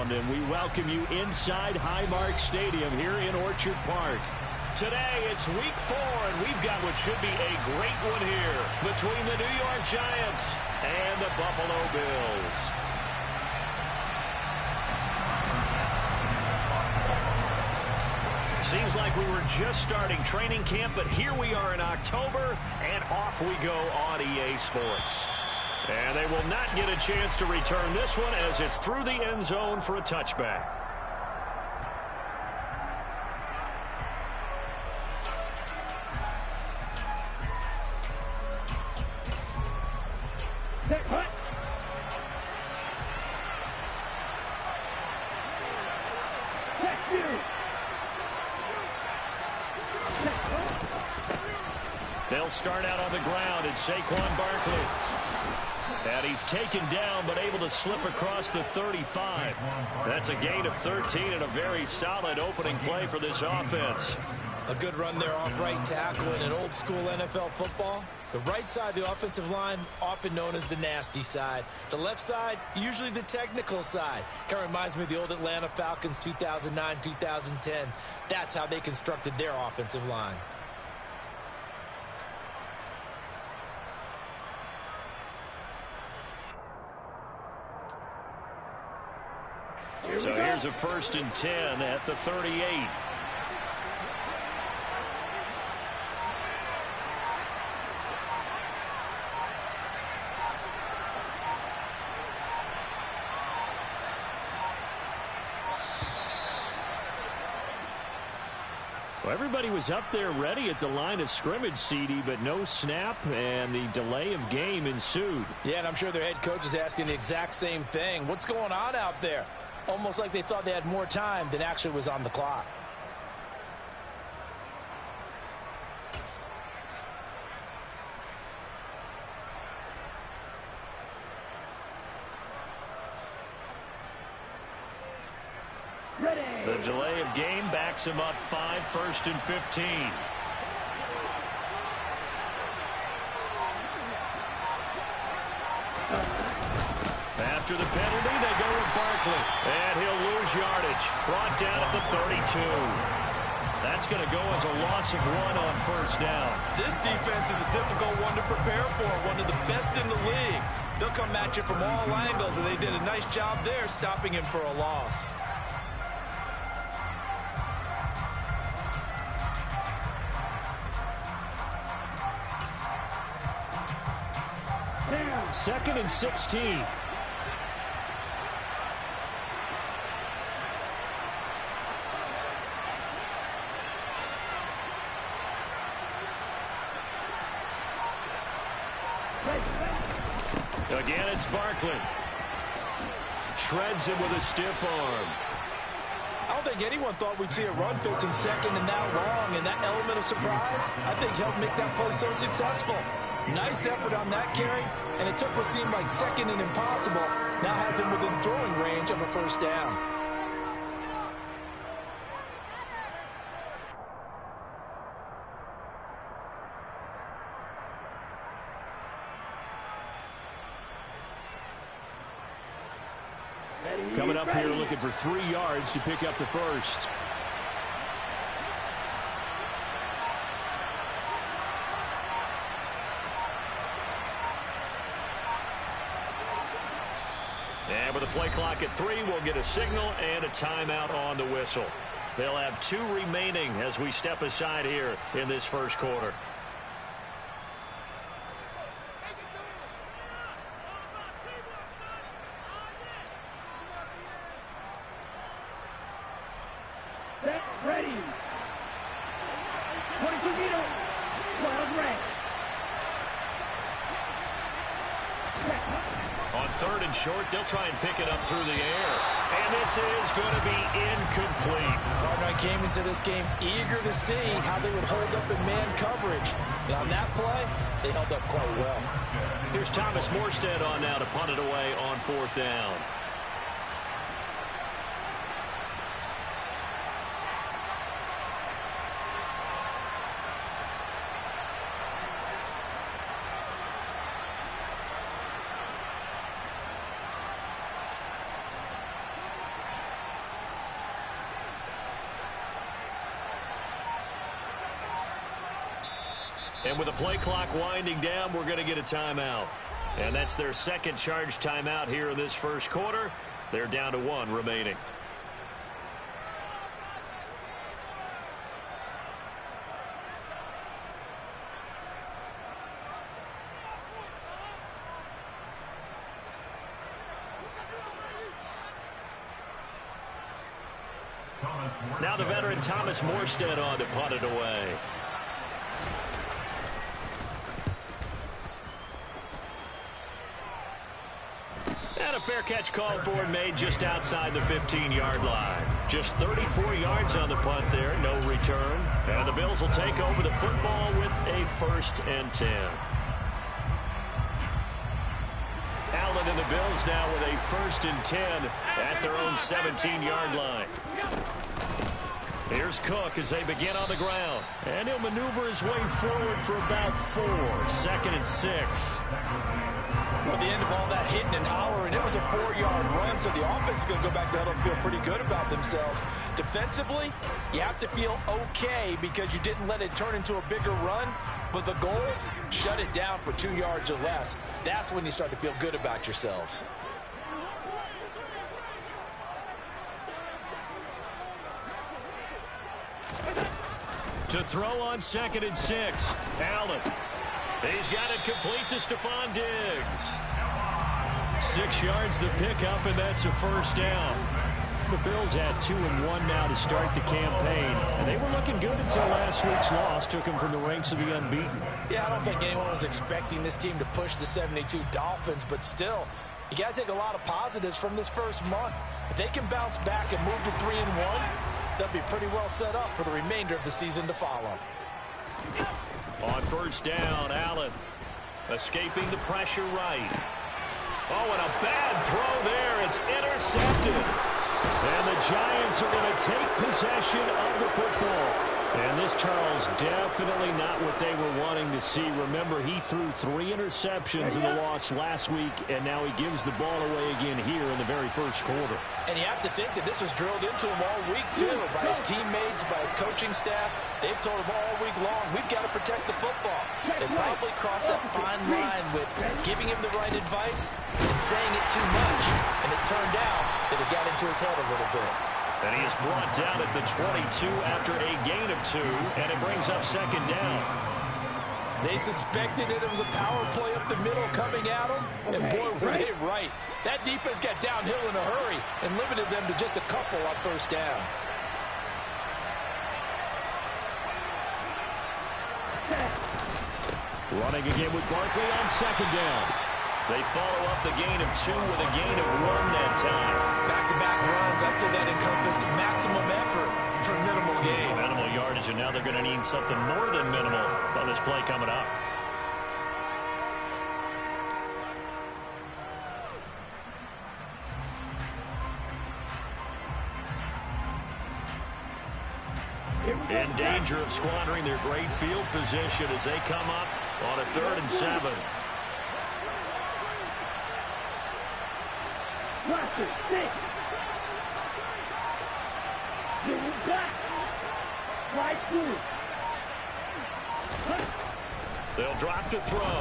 around, and we welcome you inside Highmark Stadium here in Orchard Park. Today, it's week 4, and we've got what should be a great one here between the New York Giants and the Buffalo Bills. Seems like we were just starting training camp, but here we are in October, and off we go on EA Sports. And they will not get a chance to return this one as it's through the end zone for a touchback. They'll start out on the ground. It's Saquon Barkley. And he's taken down but able to slip across the 35. That's a gain of 13 and a very solid opening play for this offense. A good run there off right tackle in an old school NFL football. The right side of the offensive line, often known as the nasty side. The left side, usually the technical side. Kind of reminds me of the old Atlanta Falcons 2009-2010. That's how they constructed their offensive line. So here's a 1st and 10 at the 38. Well, everybody was up there ready at the line of scrimmage, CD, but no snap, and the delay of game ensued. Yeah, and I'm sure their head coach is asking the exact same thing. What's going on out there? Almost like they thought they had more time than actually was on the clock. The delay of game backs him up 5, 1st and 15. After the penalty, they go with Barkley. And he'll lose yardage. Brought down at the 32. That's going to go as a loss of 1 on 1st down. This defense is a difficult one to prepare for. One of the best in the league. They'll come at you from all angles, and they did a nice job there stopping him for a loss. Second and 16. Again, it's Barkley. Shreds him with a stiff arm. I don't think anyone thought we'd see a run facing second and that long, and that element of surprise, I think, helped make that play so successful. Nice effort on that carry, and it took what seemed like second and impossible. Now has him within throwing range of a 1st down. Coming up here looking for 3 yards to pick up the 1st. And with the play clock at 3, we'll get a signal and a timeout on the whistle. They'll have 2 remaining as we step aside here in this 1st quarter. Ready. 22 meters. Wild red. On 3rd and short, they'll try and pick it up through the air. And this is going to be incomplete. Gardner came into this game eager to see how they would hold up in man coverage. And on that play, they held up quite well. Here's Thomas Morstead on now to punt it away on 4th down. And with the play clock winding down, we're going to get a timeout. And that's their second charge timeout here in this first quarter. They're down to 1 remaining. Now the veteran Thomas Morstead on to punt it away. And a fair catch called for and made just outside the 15-yard line. Just 34 yards on the punt there, no return. And the Bills will take over the football with a 1st and 10. Allen and the Bills now with a 1st and 10 at their own 17-yard line. Here's Cook as they begin on the ground. And he'll maneuver his way forward for about 4. 2nd and 6. Well, at the end of all that hitting and hollering, it was a 4-yard run, so the offense is going to go back there and feel pretty good about themselves. Defensively, you have to feel okay because you didn't let it turn into a bigger run, but the goal, shut it down for 2 yards or less. That's when you start to feel good about yourselves. To throw on 2nd and 6. Allen. He's got it complete to Stephon Diggs. 6 yards the pickup, and that's a 1st down. The Bills at 2-1 now to start the campaign. And they were looking good until last week's loss took them from the ranks of the unbeaten. Yeah, I don't think anyone was expecting this team to push the 72 Dolphins, but still, you got to take a lot of positives from this first month. If they can bounce back and move to 3-1, they'll be pretty well set up for the remainder of the season to follow. On 1st down, Allen escaping the pressure right. Oh, and a bad throw there. It's intercepted. And the Giants are going to take possession of the football. And this, Charles, definitely not what they were wanting to see. Remember, he threw 3 interceptions in the loss last week, and now he gives the ball away again here in the very first quarter. And you have to think that this was drilled into him all week, too, by his teammates, by his coaching staff. They've told him all week long, we've got to protect the football. They probably crossed that fine line with giving him the right advice and saying it too much. And it turned out that it got into his head a little bit. And he is brought down at the 22 after a gain of 2, and it brings up 2nd down. They suspected that it was a power play up the middle coming at them, and boy, were they right. That defense got downhill in a hurry and limited them to just a couple on 1st down. Running again with Barkley on 2nd down. They follow up the gain of 2 with a gain of 1 that time. Back-to-back runs, I'd say that encompassed maximum effort for minimal gain. Minimal yardage, and now they're going to need something more than minimal on this play coming up. In danger of squandering their great field position as they come up on a 3rd and 7. Watch it, 6. Getting back. Right through. They'll drop to throw.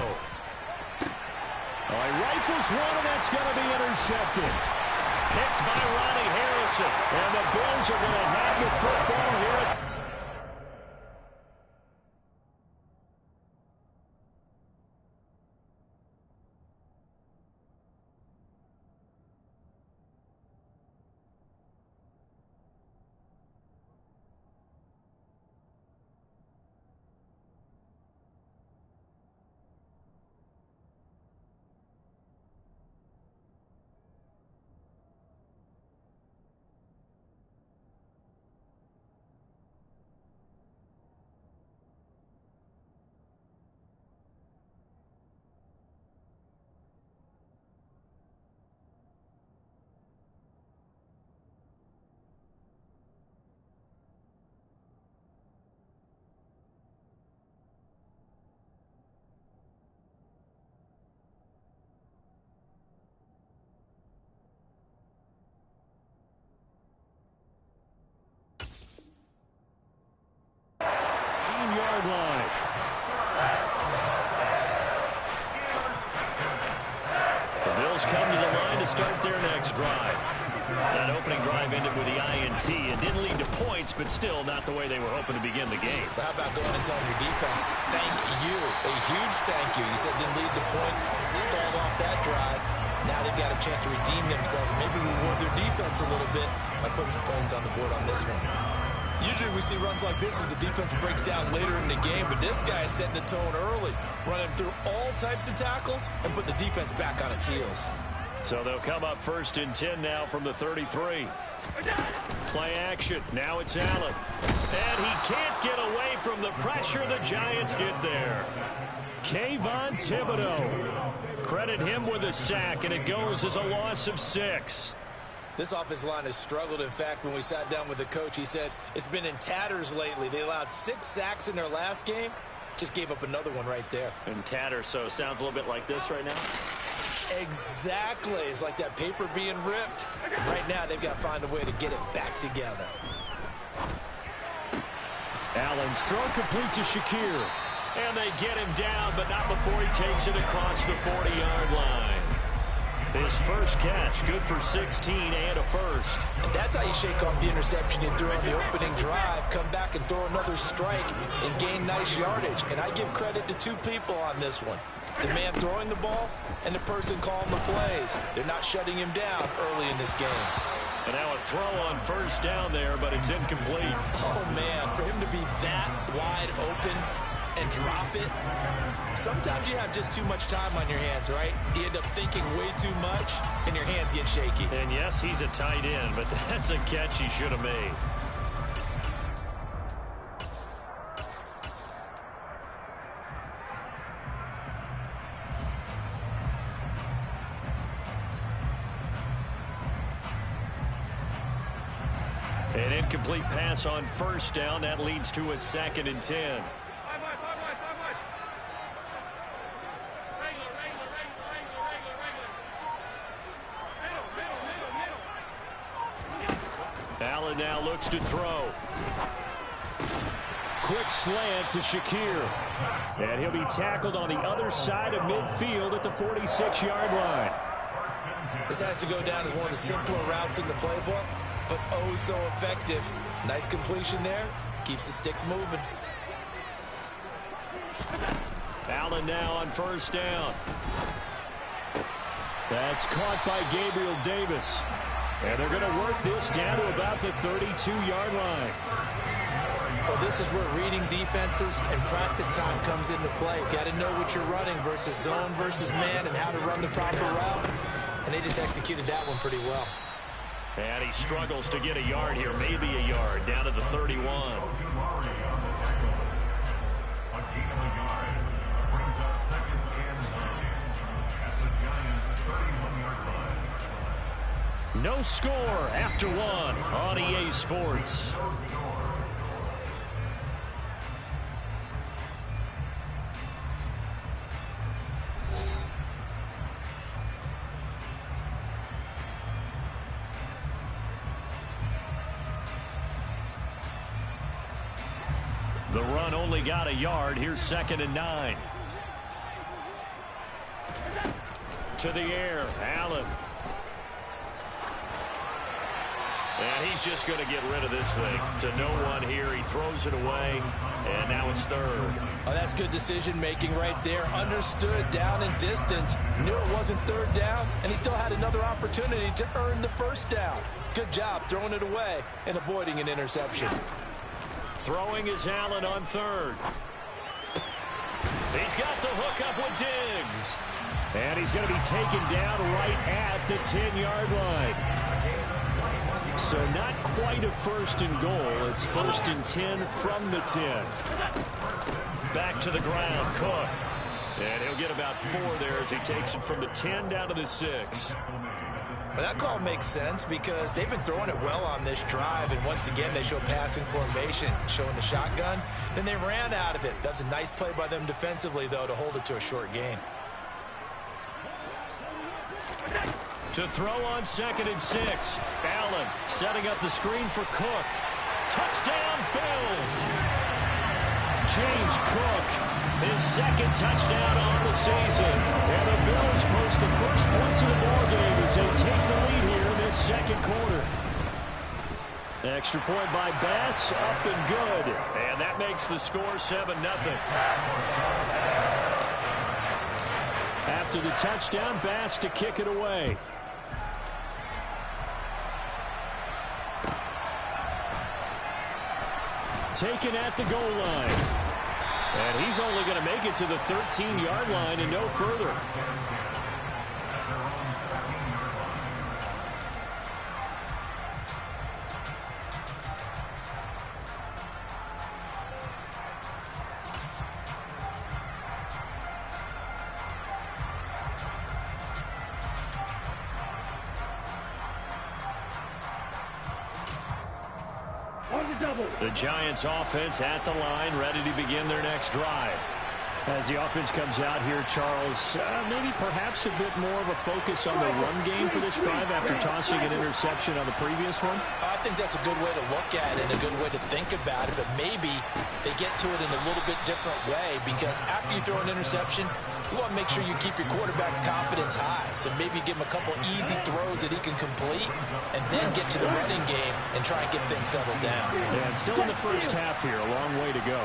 Oh, he rifles one, and that's going to be intercepted. Picked by Ronnie Harrison. And the Bills are going to have the football here. That opening drive ended with the INT. It didn't lead to points, but still not the way they were hoping to begin the game. But how about going and telling your defense, thank you, a huge thank you. You said it didn't lead to points, stalled off that drive. Now they've got a chance to redeem themselves, maybe reward their defense a little bit by putting some points on the board on this one. Usually we see runs like this as the defense breaks down later in the game, but this guy is setting the tone early, running through all types of tackles and putting the defense back on its heels. So they'll come up 1st and 10 now from the 33. Play action. Now it's Allen. And he can't get away from the pressure. The Giants get there. Kayvon Thibodeau. Credit him with a sack, and it goes as a loss of 6. This offensive line has struggled. In fact, when we sat down with the coach, he said it's been in tatters lately. They allowed 6 sacks in their last game. Just gave up another one right there. In tatters, so it sounds a little bit like this right now. Exactly. It's like that paper being ripped. And right now, they've got to find a way to get it back together. Allen's throw complete to Shakir. And they get him down, but not before he takes it across the 40-yard line. His first catch, good for 16 and a first. And that's how you shake off the interception you threw on the opening drive, come back and throw another strike and gain nice yardage. And I give credit to 2 people on this one. The man throwing the ball and the person calling the plays. They're not shutting him down early in this game. And now a throw on first down there, but it's incomplete. Oh, man, for him to be that wide open and drop it. Sometimes you have just too much time on your hands, right? You end up thinking way too much, and your hands get shaky. And yes, he's a tight end, but that's a catch he should have made. An incomplete pass on first down. That leads to a 2nd and 10. Allen now looks to throw. Quick slant to Shakir. And he'll be tackled on the other side of midfield at the 46-yard line. This has to go down as one of the simpler routes in the playbook, but oh so effective. Nice completion there. Keeps the sticks moving. Allen now on first down. That's caught by Gabriel Davis. And they're going to work this down to about the 32-yard line. Well, this is where reading defenses and practice time comes into play. Got to know what you're running versus zone versus man and how to run the proper route. And they just executed that one pretty well. And he struggles to get a yard here, maybe a yard, down to the 31. No score after 1 on EA Sports. The run only got a yard. Here's 2nd and 9. To the air, Allen. And he's just going to get rid of this thing. To no one here. He throws it away. And now it's 3rd. Oh, that's good decision-making right there. Understood down in distance. Knew it wasn't 3rd down. And he still had another opportunity to earn the 1st down. Good job throwing it away and avoiding an interception. Throwing is Allen on 3rd. He's got the hook up with Diggs. And he's going to be taken down right at the 10-yard line. So not quite a 1st and goal. It's 1st and 10 from the 10. Back to the ground, Cook. And he'll get about 4 there as he takes it from the 10 down to the 6. Well, that call makes sense because they've been throwing it well on this drive, and once again they show passing formation, showing the shotgun. Then they ran out of it. That's a nice play by them defensively, though, to hold it to a short gain. To throw on 2nd and 6. Allen setting up the screen for Cook. Touchdown, Bills! James Cook, his 2nd touchdown on the season. And the Bills post the first points of the ballgame as they take the lead here in the second quarter. Extra point by Bass, up and good. And that makes the score 7-0. After the touchdown, Bass to kick it away. Taken at the goal line. And he's only going to make it to the 13-yard line and no further. The Giants offense at the line, ready to begin their next drive. As the offense comes out here, Charles, maybe perhaps a bit more of a focus on the run game for this drive after tossing an interception on the previous one? I think that's a good way to look at it and a good way to think about it, but maybe they get to it in a little bit different way, because after you throw an interception, you want to make sure you keep your quarterback's confidence high. So maybe give him a couple easy throws that he can complete and then get to the running game and try and get things settled down. Yeah, and still in the first half here, a long way to go.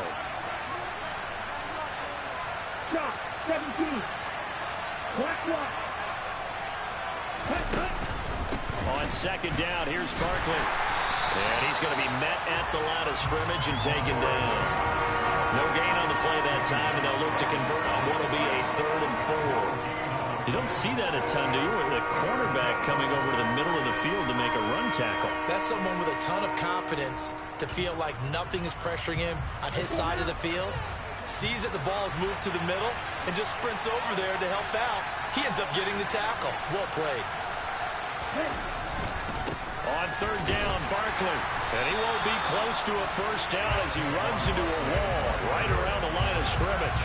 Stop, 17. Clock. On second down, here's Barkley. And he's going to be met at the line of scrimmage and taken down. No gain on the play that time, and they'll look to convert on what will be a 3rd and 4. You don't see that a ton, do you? With the cornerback coming over to the middle of the field to make a run tackle. That's someone with a ton of confidence to feel like nothing is pressuring him on his side of the field. Sees that the ball's moved to the middle and just sprints over there to help out. He ends up getting the tackle. Well played. On third down, Barkley. And he won't be close to a first down as he runs into a wall right around the line of scrimmage.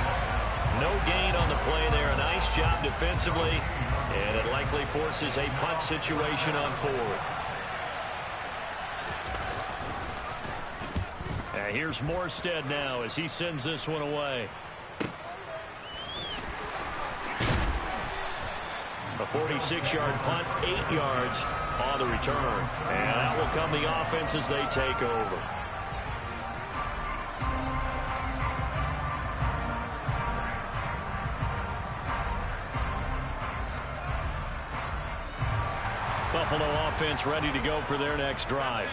No gain on the play there. A nice job defensively. And it likely forces a punt situation on 4th. Here's Morstead now as he sends this one away. A 46-yard punt, 8 yards on the return. And that will come the offense as they take over. Buffalo offense ready to go for their next drive.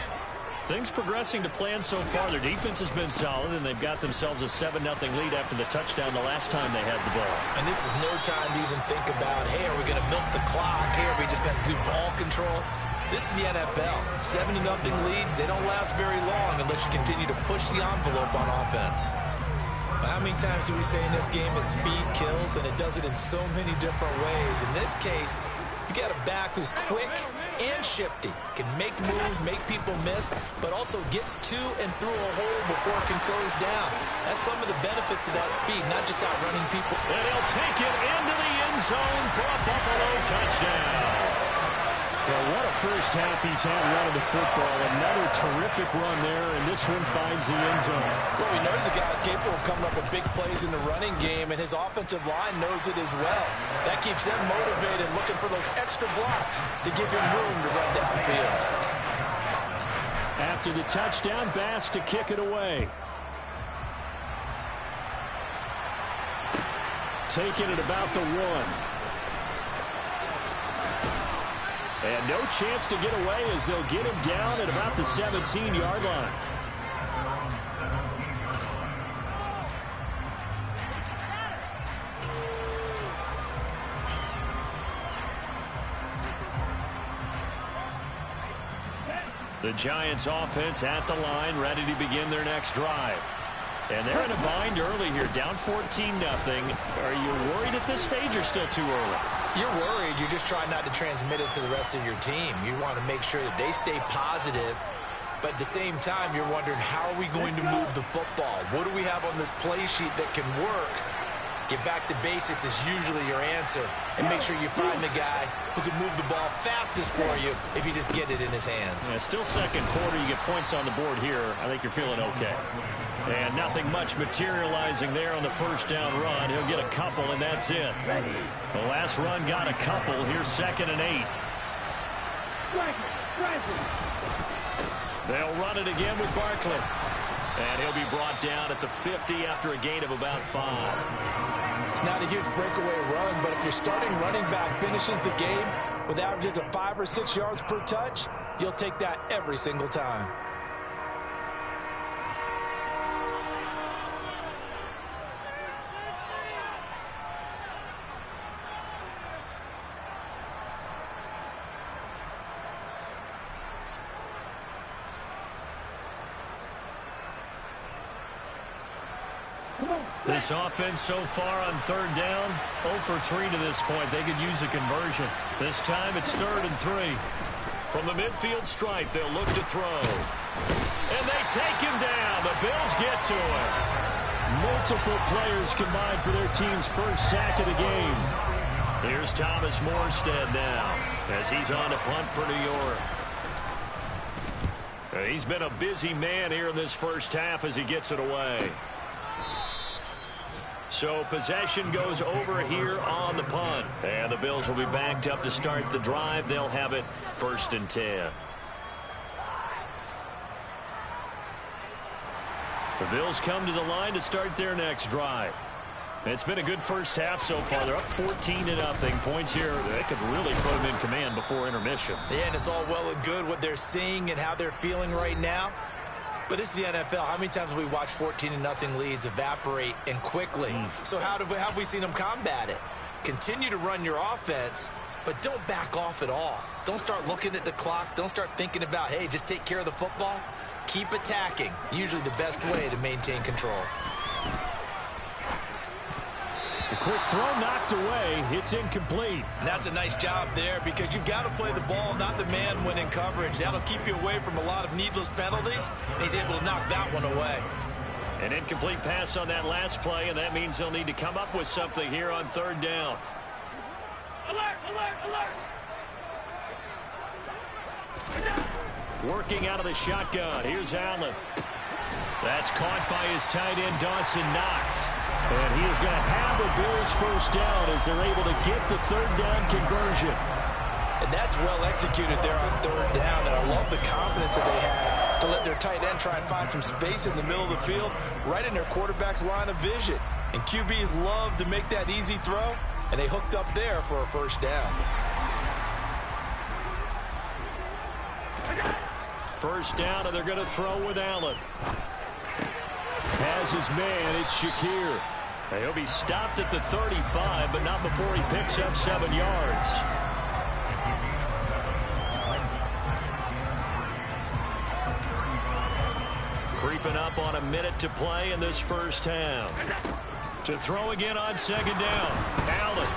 Things progressing to plan so far. Their defense has been solid, and they've got themselves a 7-0 lead after the touchdown the last time they had the ball. And this is no time to even think about, hey, are we going to milk the clock? Hey, are we just going to do ball control? This is the NFL. 7-0 leads, they don't last very long unless you continue to push the envelope on offense. How many times do we say in this game that speed kills, and it does it in so many different ways? In this case, you got a back who's quick and shifty, can make moves, make people miss, but also gets to and through a hole before it can close down. That's some of the benefits of that speed, not just outrunning people. And he'll take it into the end zone for a Buffalo touchdown. Well, what a first half he's had running the football. Another terrific run there, and this one finds the end zone. Well, we know the guy's capable of coming up with big plays in the running game, and his offensive line knows it as well. That keeps them motivated, looking for those extra blocks to give him room to run downfield. After the touchdown, Bass to kick it away. Taking it about the 1. And no chance to get away as they'll get him down at about the 17-yard line. The Giants offense at the line, ready to begin their next drive. And they're in a bind early here, down 14-0. Are you worried at this stage or still too early? You're worried. You're just trying not to transmit it to the rest of your team. You want to make sure that they stay positive, but at the same time, you're wondering, how are we going to move the football? What do we have on this play sheet that can work? Get back to basics is usually your answer, and make sure you find the guy who can move the ball fastest for you if you just get it in his hands. Yeah, still second quarter. You get points on the board here. I think you're feeling okay. And nothing much materializing there on the first down run. He'll get a couple, and that's it. The last run got a couple. Here's 2nd and 8. They'll run it again with Barkley. And he'll be brought down at the 50 after a gain of about 5. It's not a huge breakaway run, but if your starting running back finishes the game with averages of 5 or 6 yards per touch, you'll take that every single time. This offense so far on third down, 0 for 3 to this point. They could use a conversion. This time it's 3rd and 3. From the midfield stripe, they'll look to throw. And they take him down. The Bills get to him. Multiple players combined for their team's first sack of the game. Here's Thomas Morstead now as he's on to punt for New York. He's been a busy man here in this first half as he gets it away. So possession goes over here on the punt. And the Bills will be backed up to start the drive. They'll have it 1st and 10. The Bills come to the line to start their next drive. It's been a good first half so far. They're up 14-0. Points here. They could really put them in command before intermission. Yeah, and it's all well and good what they're seeing and how they're feeling right now. But it's the NFL. How many times have we watched 14-0 leads evaporate and quickly? So how have we seen them combat it? Continue to run your offense, but don't back off at all. Don't start looking at the clock. Don't start thinking about, hey, just take care of the football. Keep attacking. Usually the best way to maintain control. A quick throw knocked away. It's incomplete. And that's a nice job there because you've got to play the ball, not the man when in coverage. That'll keep you away from a lot of needless penalties, and he's able to knock that one away. An incomplete pass on that last play, and that means they'll need to come up with something here on 3rd down. Alert, alert, alert! Working out of the shotgun. Here's Allen. That's caught by his tight end, Dawson Knox. And he is going to have the Bills first down as they're able to get the 3rd down conversion. And that's well executed there on 3rd down. And I love the confidence that they had to let their tight end try and find some space in the middle of the field, right in their quarterback's line of vision. And QBs love to make that easy throw, and they hooked up there for a first down. First down, and they're going to throw with Allen. Has his man, it's Shakir. He'll be stopped at the 35, but not before he picks up 7 yards. Creeping up on a minute to play in this first half. To throw again on 2nd down. Allen.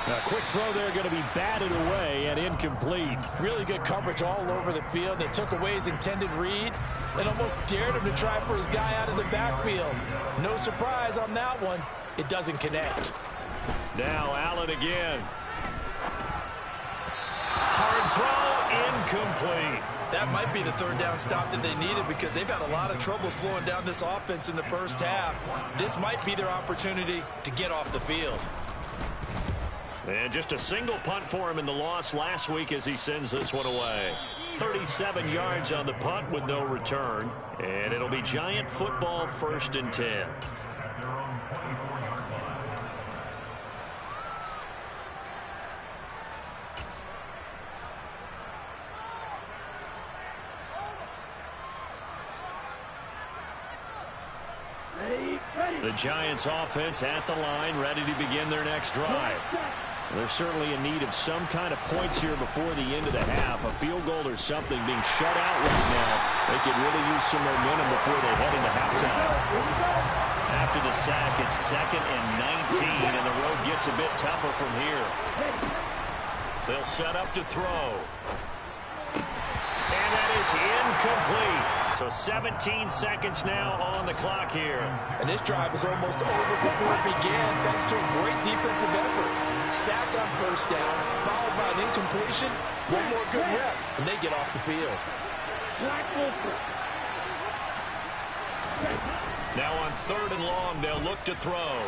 A quick throw there going to be batted away and incomplete. Really good coverage all over the field. They took away his intended read and almost dared him to try for his guy out of the backfield. No surprise on that one. It doesn't connect. Now Allen again. Hard throw, incomplete. That might be the 3rd down stop that they needed because they've had a lot of trouble slowing down this offense in the first half. This might be their opportunity to get off the field. And just a single punt for him in the loss last week as he sends this one away. 37 yards on the punt with no return. And it'll be Giant football 1st and 10. The Giants offense at the line, ready to begin their next drive. They're certainly in need of some kind of points here before the end of the half. A field goal or something being shut out right now. They could really use some momentum before they head into halftime. After the sack, it's 2nd and 19, and the road gets a bit tougher from here. They'll set up to throw. And that is incomplete. So 17 seconds now on the clock here. And this drive is almost over before it began thanks to a great defensive effort. Sack on 1st down, followed by an incompletion. One more good rep, and they get off the field. Now on 3rd and long, they'll look to throw.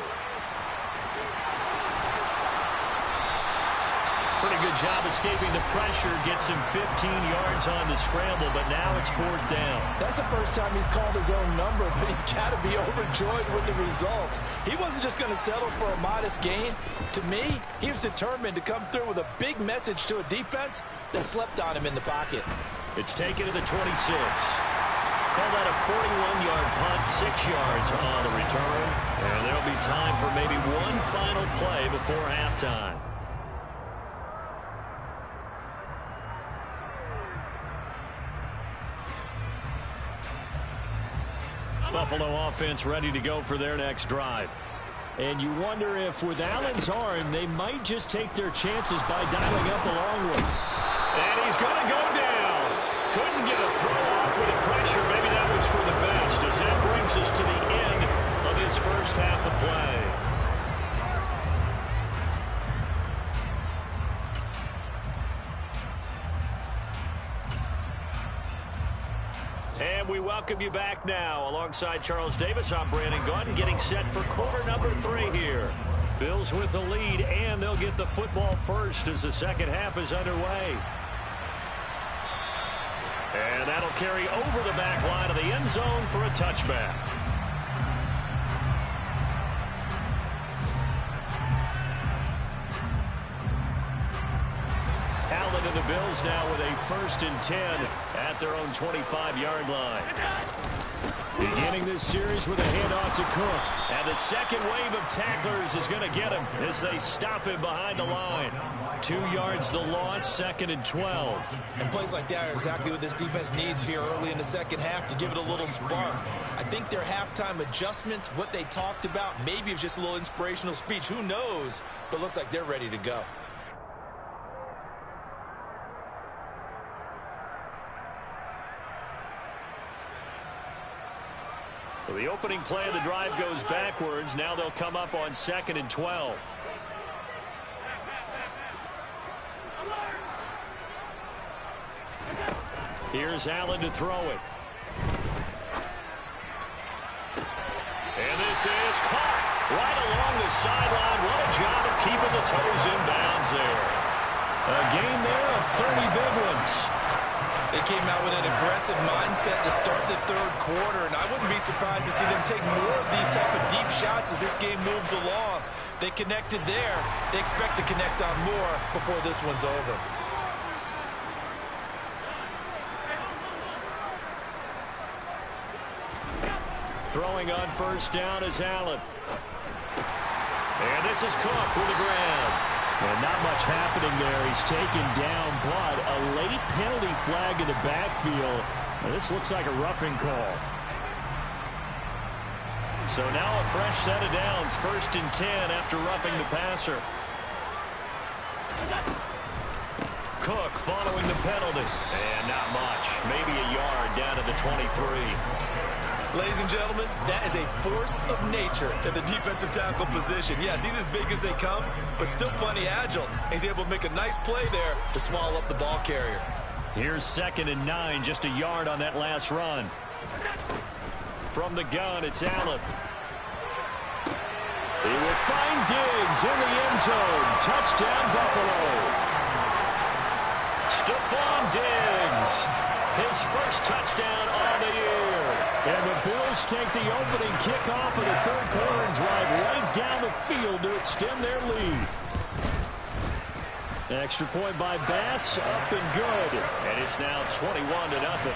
Pretty good job escaping the pressure. Gets him 15 yards on the scramble, but now it's 4th down. That's the first time he's called his own number, but he's got to be overjoyed with the result. He wasn't just going to settle for a modest gain. To me, he was determined to come through with a big message to a defense that slept on him in the pocket. It's taken to the 26. Call that a 41-yard punt, 6 yards on the return. And there'll be time for maybe one final play before halftime. Buffalo offense ready to go for their next drive. And you wonder if with Allen's arm, they might just take their chances by dialing up a long one. And he's going to go down. Couldn't get a throw off with the pressure. Maybe that was for the best, as that brings us to the end of his first half of play. And we welcome you back now. Alongside Charles Davis, I'm Brandon Gunn, getting set for quarter number 3 here. Bills with the lead, and they'll get the football first as the second half is underway. And that'll carry over the back line of the end zone for a touchback. Allen and the Bills now with a 1st and 10 at their own 25-yard line. Beginning this series with a handoff to Cook. And the second wave of tacklers is going to get him as they stop him behind the line. 2 yards the loss, 2nd and 12. And plays like that are exactly what this defense needs here early in the second half to give it a little spark. I think their halftime adjustments, what they talked about, maybe it was just a little inspirational speech. Who knows? But looks like they're ready to go. So the opening play of the drive goes backwards. Now they'll come up on 2nd and 12. Here's Allen to throw it. And this is caught right along the sideline. What a job of keeping the toes in bounds there. A gain there of 30 big ones. They came out with an aggressive mindset to start the third quarter, and I wouldn't be surprised to see them take more of these type of deep shots as this game moves along. They connected there. They expect to connect on more before this one's over. Throwing on 1st down is Allen. And this is Cook with the grab. And not much happening there. He's taken down, but a late penalty flag in the backfield. And this looks like a roughing call. So now a fresh set of downs. 1st and 10 after roughing the passer. Cook following the penalty. And not much. Maybe a yard down to the 23. Ladies and gentlemen, that is a force of nature in the defensive tackle position. Yes, he's as big as they come, but still plenty agile. He's able to make a nice play there to swallow up the ball carrier. Here's 2nd and 9, just a yard on that last run. From the gun, it's Allen. He will find Diggs in the end zone. Touchdown, Buffalo. Stephon Diggs, his first touchdown on the year. And the Bills take the opening kickoff of the third quarter and drive right down the field to extend their lead. Extra point by Bass, up and good. And it's now 21-0.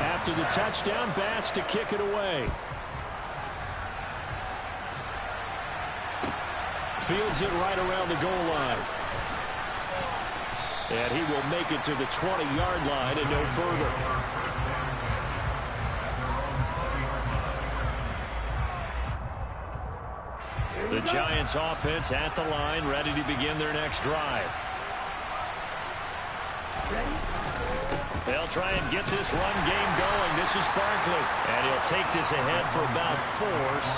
After the touchdown, Bass to kick it away. Fields it right around the goal line. And he will make it to the 20-yard line and no further. The Giants offense at the line, ready to begin their next drive. They'll try and get this run game going. This is Barkley. And he'll take this ahead for about 4.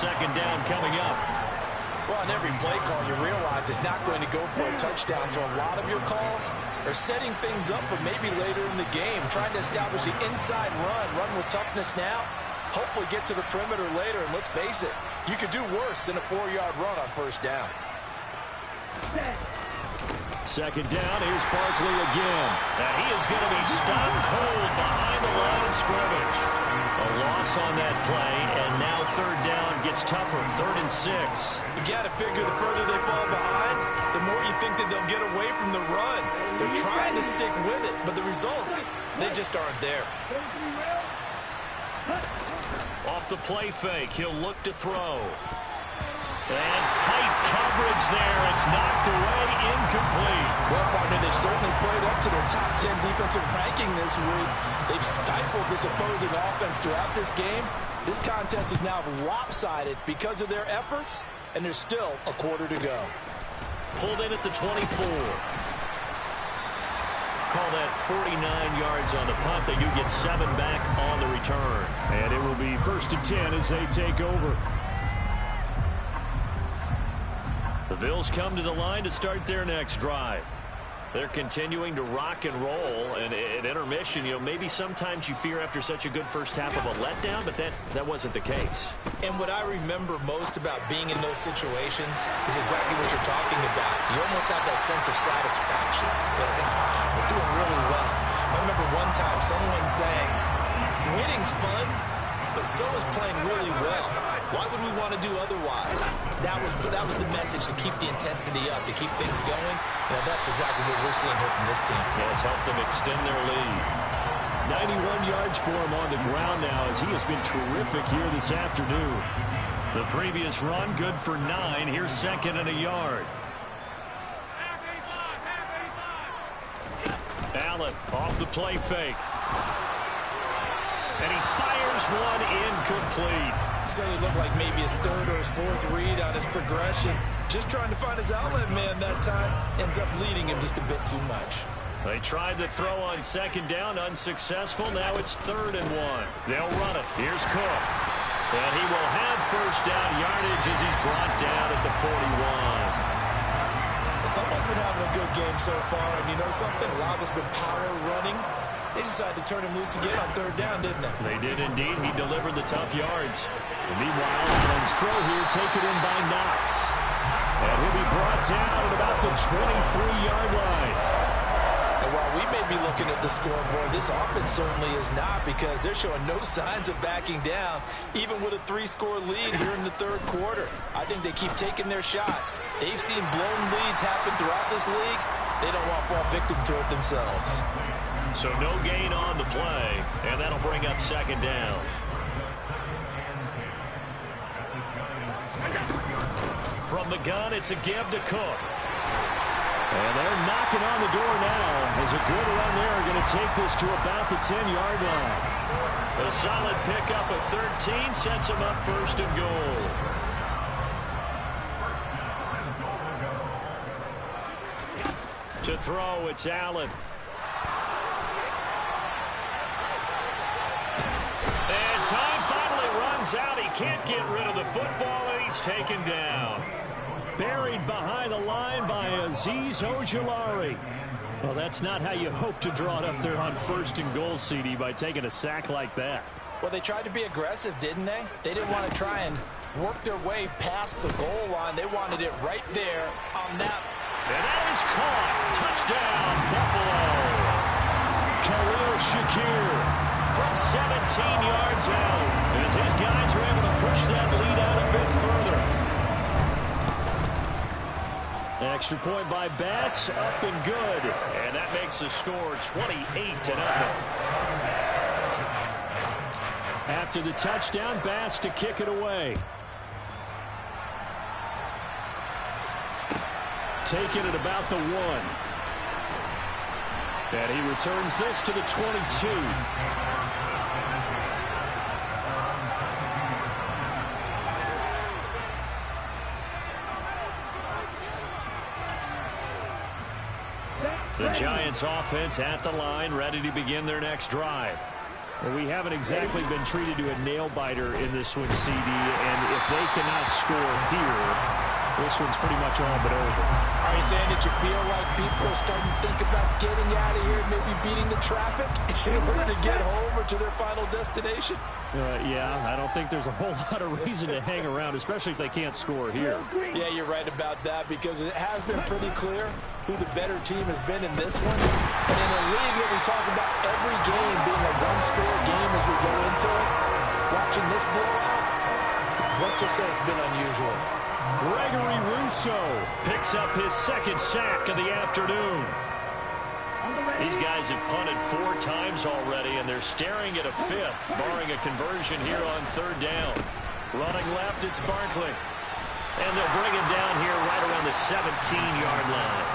2nd down coming up. Well, on every play call, you realize it's not going to go for a touchdown. So a lot of your calls are setting things up for maybe later in the game, trying to establish the inside run with toughness now, hopefully get to the perimeter later. And let's face it, you could do worse than a 4-yard run on 1st down. Second down, here's Barkley again. And he is going to be stone cold behind the line of scrimmage. A loss on that play, and now third down gets tougher, 3rd and 6. You got to figure the further they fall behind, the more you think that they'll get away from the run. They're trying to stick with it, but the results, they just aren't there. Off the play fake, he'll look to throw. And tight coverage there. It's knocked away, incomplete. Well, partner, they've certainly played up to their top 10 defensive ranking this week. They've stifled this opposing offense throughout this game. This contest is now lopsided because of their efforts, and there's still a quarter to go. Pulled in at the 24. Call that 49 yards on the punt. They do get 7 back on the return. And it will be 1st and 10 as they take over. The Bills come to the line to start their next drive. They're continuing to rock and roll, and at intermission, maybe sometimes you fear after such a good first half of a letdown, but that wasn't the case. And what I remember most about being in those situations is exactly what you're talking about. You almost have that sense of satisfaction. You're like, we're doing really well. I remember one time someone saying, winning's fun, but so is playing really well. Why would we want to do otherwise? That was the message, to keep the intensity up, to keep things going. That's exactly what we're seeing here from this team. Yeah, it's helped them extend their lead. 91 yards for him on the ground now, as he has been terrific here this afternoon. The previous run, good for 9. Here's 2nd and a yard. Allen off the play fake. And he fires one incomplete. Certainly looked like maybe his 3rd or his 4th read on his progression. Just trying to find his outlet man that time. Ends up leading him just a bit too much. They tried to throw on 2nd down, unsuccessful. Now it's 3rd and 1. They'll run it. Here's Cook. And he will have 1st down yardage as he's brought down at the 41. Someone's been having a good game so far, and you know something? A lot of it's been power running. They decided to turn him loose again on 3rd down, didn't they? They did indeed. He delivered the tough yards. And meanwhile, Allen's throw here taken in by Knox. And he'll be brought down at about the 23-yard line. And while we may be looking at the scoreboard, this offense certainly is not, because they're showing no signs of backing down, even with a 3-score lead here in the 3rd quarter. I think they keep taking their shots. They've seen blown leads happen throughout this league. They don't want to fall victim to it themselves. So no gain on the play, and that'll bring up 2nd down. From the gun, it's a give to Cook. And they're knocking on the door now, as a good run there going to take this to about the 10-yard line. A solid pickup of 13 sets him up 1st and goal. To throw, it's Allen. And time finally runs out. He can't get rid of the football, and he's taken down. Buried behind the line by Azeez Ojulari. Well, that's not how you hope to draw it up there on 1st and goal, CD, by taking a sack like that. Well, they tried to be aggressive, didn't they? They didn't want to try and work their way past the goal line. They wanted it right there on that. And that is caught. Touchdown, Buffalo. Khalil Shakir from 17 yards out, as his guys are able to push that lead out a bit further. Extra point by Bass, up and good. And that makes the score 28-0. After the touchdown, Bass to kick it away. Taken at about the 1. And he returns this to the 22. The Giants offense at the line, ready to begin their next drive. Well, we haven't exactly been treated to a nail-biter in this one, CD, and if they cannot score here, this one's pretty much all but over. Are you saying that you feel like people are starting to think about getting out of here, maybe beating the traffic in order to get home or to their final destination? Yeah, I don't think there's a whole lot of reason to hang around, especially if they can't score here. Yeah, you're right about that because it has been pretty clear who the better team has been in this one. And in a league that we talk about every game being a one-score game as we go into it, watching this blowout, let's just say it's been unusual. Gregory Rousseau picks up his second sack of the afternoon. These guys have punted 4 times already, and they're staring at a 5th, barring a conversion here on 3rd down. Running left, it's Barkley. And they'll bring him down here right around the 17-yard line.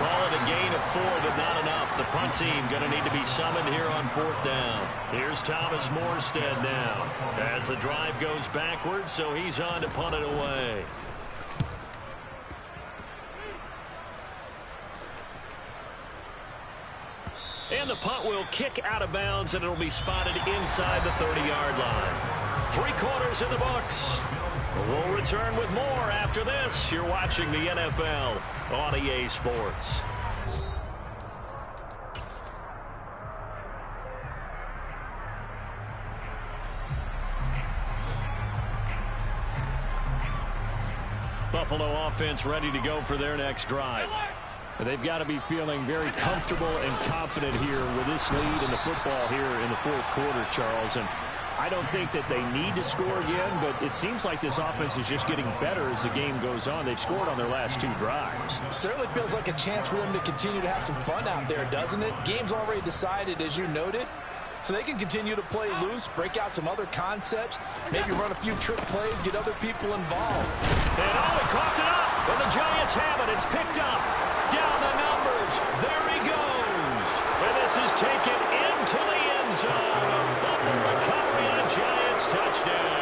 Call it a gain of 4, but not enough. The punt team going to need to be summoned here on 4th down. Here's Thomas Morstead now as the drive goes backwards, so he's on to punt it away. And the punt will kick out of bounds, and it'll be spotted inside the 30-yard line. 3 quarters in the books. We'll return with more after this. You're watching the NFL on EA Sports. Buffalo offense ready to go for their next drive. They've got to be feeling very comfortable and confident here with this lead in the football here in the 4th quarter, Charles. And I don't think that they need to score again, but it seems like this offense is just getting better as the game goes on. They've scored on their last 2 drives. Certainly feels like a chance for them to continue to have some fun out there, doesn't it? Game's already decided, as you noted. So they can continue to play loose, break out some other concepts, maybe run a few trick plays, get other people involved. And he coughed it up, and the Giants have it. It's picked up. Down the numbers. There he goes. And this is taken into the end zone. A fumble recovery and a Giants touchdown.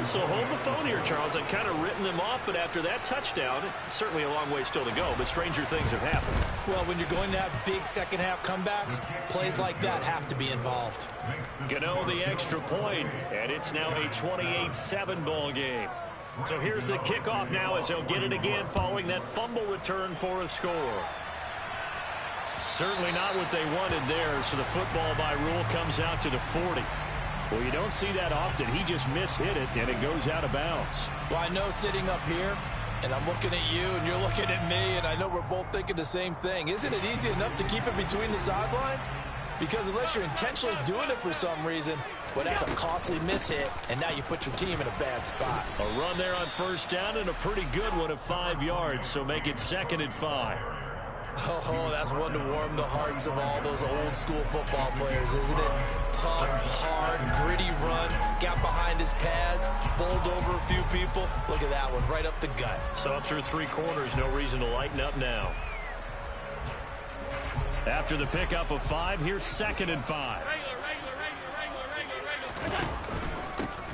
So hold the phone here, Charles. I've kind of written them off, but after that touchdown, certainly a long way still to go, but stranger things have happened. Well, when you're going to have big second-half comebacks, plays like that have to be involved. Gano the extra point, and it's now a 28-7 ball game. So here's the kickoff now as they'll get it again following that fumble return for a score. Certainly not what they wanted there, so the football by rule comes out to the 40. Well, you don't see that often. He just mishit it, and it goes out of bounds. Well, I know sitting up here, and I'm looking at you, and you're looking at me, and I know we're both thinking the same thing. Isn't it easy enough to keep it between the sidelines? Because unless you're intentionally doing it for some reason, well, that's a costly mishit, and now you put your team in a bad spot. A run there on 1st down, and a pretty good one of 5 yards, so make it 2nd and 5. Oh, that's one to warm the hearts of all those old school football players, isn't it? Tough, hard, gritty run, got behind his pads, bowled over a few people. Look at that one, right up the gut. So up through 3 quarters, no reason to lighten up now. After the pickup of 5, here's 2nd and 5.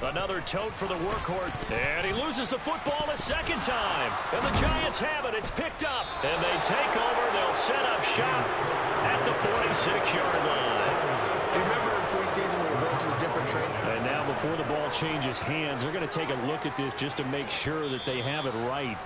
Another tote for the workhorse, and he loses the football a 2nd time. And the Giants have it. It's picked up, and they take over. They'll set up shop at the 46-yard line. You remember in preseason when we were going to the different training? And now before the ball changes hands, they're going to take a look at this just to make sure that they have it right.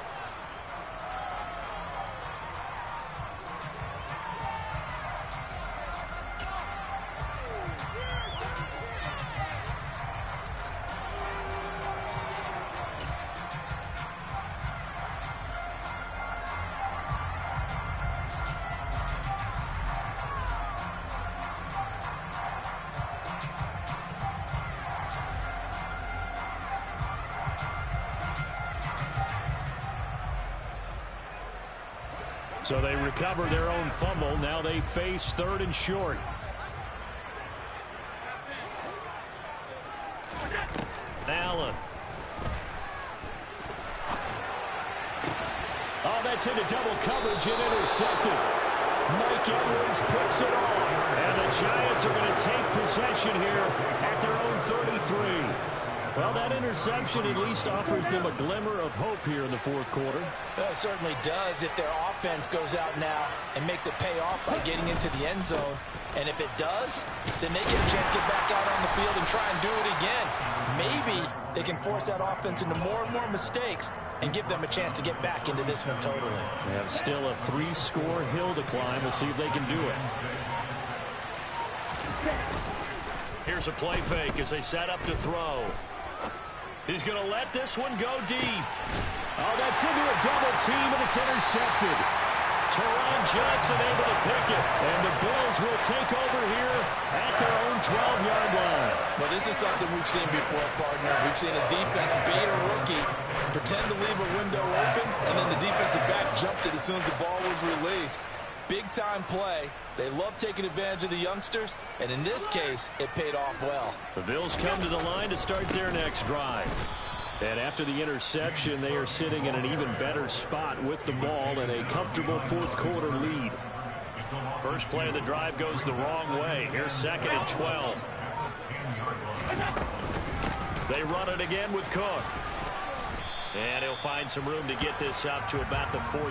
So they recover their own fumble. Now they face 3rd and short. Allen. Oh, that's into double coverage and intercepted. Mike Edwards picks it off. And the Giants are going to take possession here at their own 33. Well, that interception at least offers them a glimmer of hope here in the fourth quarter. Well, it certainly does if their offense goes out now and makes it pay off by getting into the end zone. And if it does, then they get a chance to get back out on the field and try and do it again. Maybe they can force that offense into more and more mistakes and give them a chance to get back into this one totally. They have still a 3-score hill to climb. We'll see if they can do it. Here's a play fake as they set up to throw. He's going to let this one go deep. Oh, that's into a double team, and it's intercepted. Teron Johnson able to pick it, and the Bills will take over here at their own 12-yard line. Well, this is something we've seen before, partner. We've seen a defense bait a rookie, pretend to leave a window open, and then the defensive back jumped it as soon as the ball was released. Big-time play. They love taking advantage of the youngsters, and in this case, it paid off well. The Bills come to the line to start their next drive. And after the interception, they are sitting in an even better spot with the ball and a comfortable fourth-quarter lead. First play of the drive goes the wrong way. Here's 2nd and 12. They run it again with Cook. And he'll find some room to get this up to about the 14.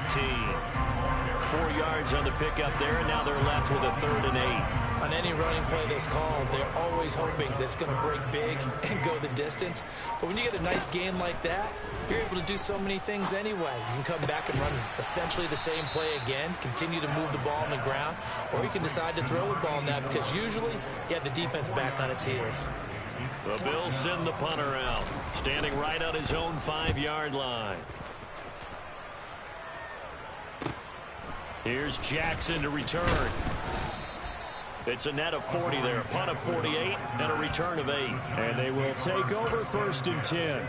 4 yards on the pickup there, and now they're left with a 3rd and 8. On any running play that's called, they're always hoping that it's going to break big and go the distance. But when you get a nice game like that, you're able to do so many things anyway. You can come back and run essentially the same play again, continue to move the ball on the ground, or you can decide to throw the ball now because usually you have the defense back on its heels. The Bills send the punter out, standing right on his own 5-yard line. Here's Jackson to return. It's a net of 40 there, a punt of 48, and a return of 8. And they will take over 1st and 10.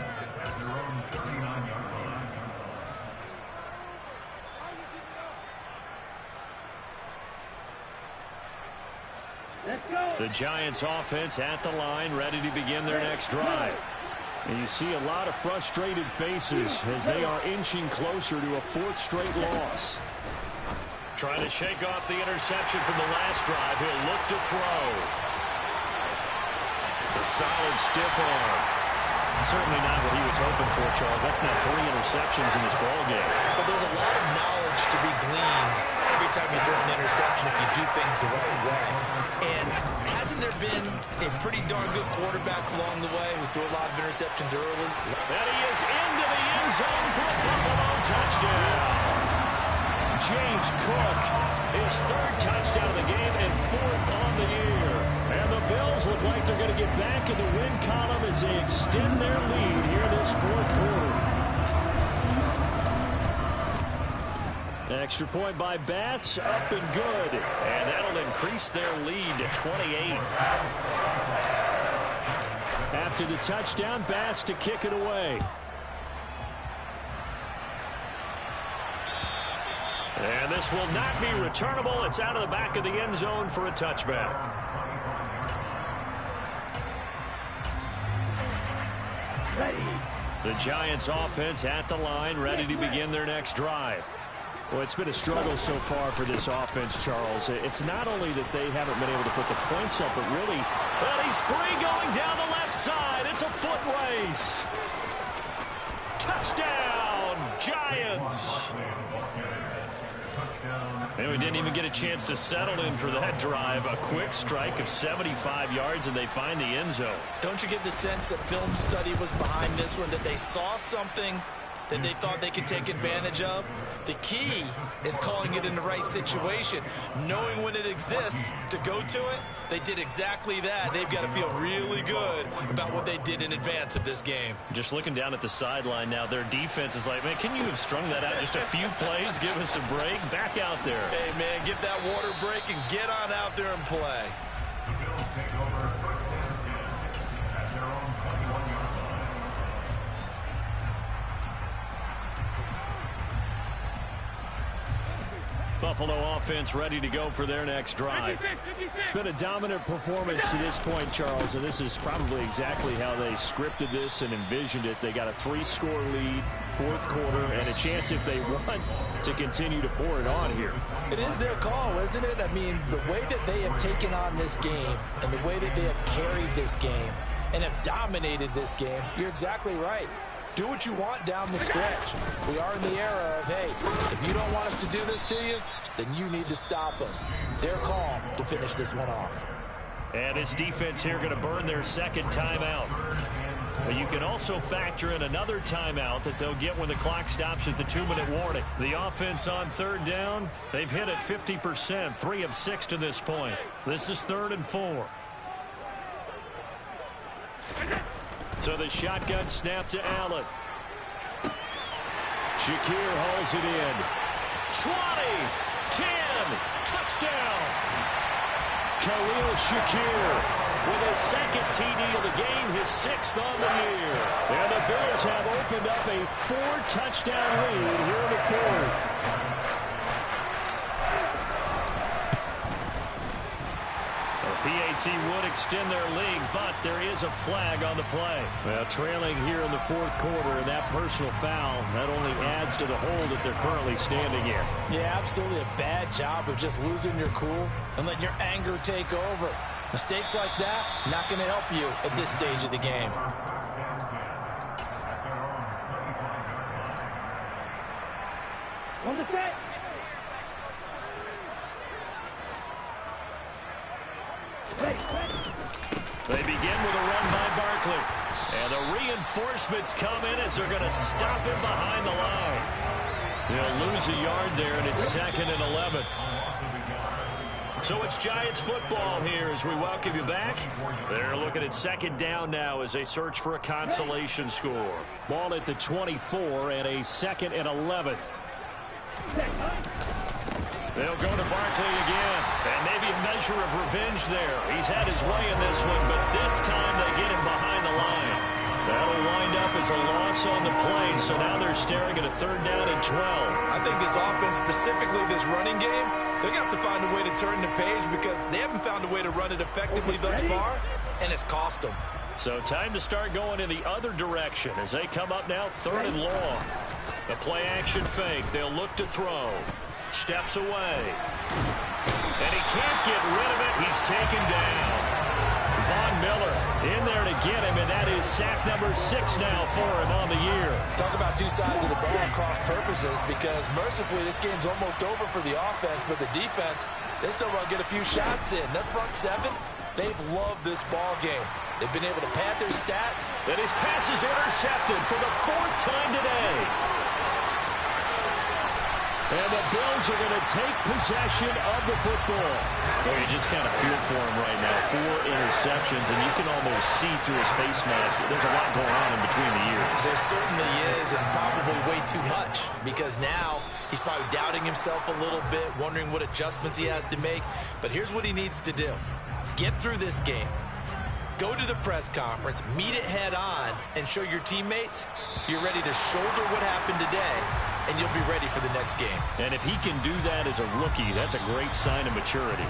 The Giants offense at the line, ready to begin their next drive. And you see a lot of frustrated faces as they are inching closer to a 4th straight loss. Trying to shake off the interception from the last drive. He'll look to throw. The solid stiff arm. Certainly not what he was hoping for, Charles. That's now 3 interceptions in this ball game. But there's a lot of knowledge to be gleaned every time you throw an interception if you do things the right way. And hasn't there been a pretty darn good quarterback along the way who threw a lot of interceptions early? And he is into the end zone for a Buffalo touchdown. James Cook, his 3rd touchdown of the game and 4th on the year. And the Bills look like they're going to get back in the win column as they extend their lead here this 4th quarter. Extra point by Bass, up and good. And that'll increase their lead to 28. After the touchdown, Bass to kick it away. And this will not be returnable. It's out of the back of the end zone for a touchback. The Giants offense at the line, ready to begin their next drive. Well, it's been a struggle so far for this offense, Charles. It's not only that they haven't been able to put the points up, but really, well, he's free going down the left side. It's a foot race. Touchdown, Giants. And we didn't even get a chance to settle in for that drive. A quick strike of 75 yards, and they find the end zone. Don't you get the sense that film study was behind this one, that they saw something that they thought they could take advantage of? The key is calling it in the right situation, knowing when it exists to go to it. They did exactly that. They've got to feel really good about what they did in advance of this game. Just looking down at the sideline now, their defense is like, man, can you have strung that out just a few plays? Give us a break. Back out there. Hey, man, get that water break and get on out there and play. Buffalo offense ready to go for their next drive. It's been a dominant performance to this point, Charles, and this is probably exactly how they scripted this and envisioned it. They got a 3-score lead, 4th quarter, and a chance if they want to continue to pour it on here. It is their call, isn't it? I mean, the way that they have taken on this game and the way that they have carried this game, and have dominated this game. You're exactly right. Do what you want down the stretch. We are in the era of, hey, if you don't want us to do this to you, then you need to stop us. They're calm to finish this one off. And this defense here going to burn their second timeout. But you can also factor in another timeout that they'll get when the clock stops at the 2-minute warning. The offense on third down, they've hit it 50%, 3 of 6 to this point. This is 3rd and 4. So the shotgun snap to Allen. Shakir hauls it in. 20, 10, touchdown. Khalil Shakir with his second TD of the game, his 6th on the year. And the Bills have opened up a 4-touchdown lead here in the 4th. PAT would extend their lead, but there is a flag on the play. Well, trailing here in the 4th quarter, and that personal foul, that only adds to the hole that they're currently standing in. Yeah, absolutely a bad job of just losing your cool and letting your anger take over. Mistakes like that, not going to help you at this stage of the game. On the set. They begin with a run by Barkley. And the reinforcements come in as they're going to stop him behind the line. He'll lose a yard there, and it's 2nd and 11. So it's Giants football here as we welcome you back. They're looking at 2nd down now as they search for a consolation score. Ball at the 24 and a 2nd and 11. They'll go to Barkley again, and maybe a measure of revenge there. He's had his way in this one, but this time they get him behind the line. That'll wind up as a loss on the play, so now they're staring at a 3rd down and 12. I think this offense, specifically this running game, they're going to have to find a way to turn the page because they haven't found a way to run it effectively thus far, and it's cost them. So time to start going in the other direction as they come up now 3rd and long. The play action fake. They'll look to throw. Steps away. And he can't get rid of it. He's taken down. Von Miller in there to get him, and that is sack number 6 now for him on the year. Talk about two sides of the ball cross purposes, because mercifully this game's almost over for the offense, but the defense, they still want to get a few shots in. That front 7, they've loved this ball game. They've been able to pad their stats. And his pass is intercepted for the 4th time today. And the Bills are going to take possession of the football. Well, you just kind of feel for him right now. 4 interceptions, and you can almost see through his face mask. There's a lot going on in between the ears. There certainly is, and probably way too much, because now he's probably doubting himself a little bit, wondering what adjustments he has to make. But here's what he needs to do. Get through this game. Go to the press conference, meet it head on, and show your teammates you're ready to shoulder what happened today, and you'll be ready for the next game. And if he can do that as a rookie, that's a great sign of maturity.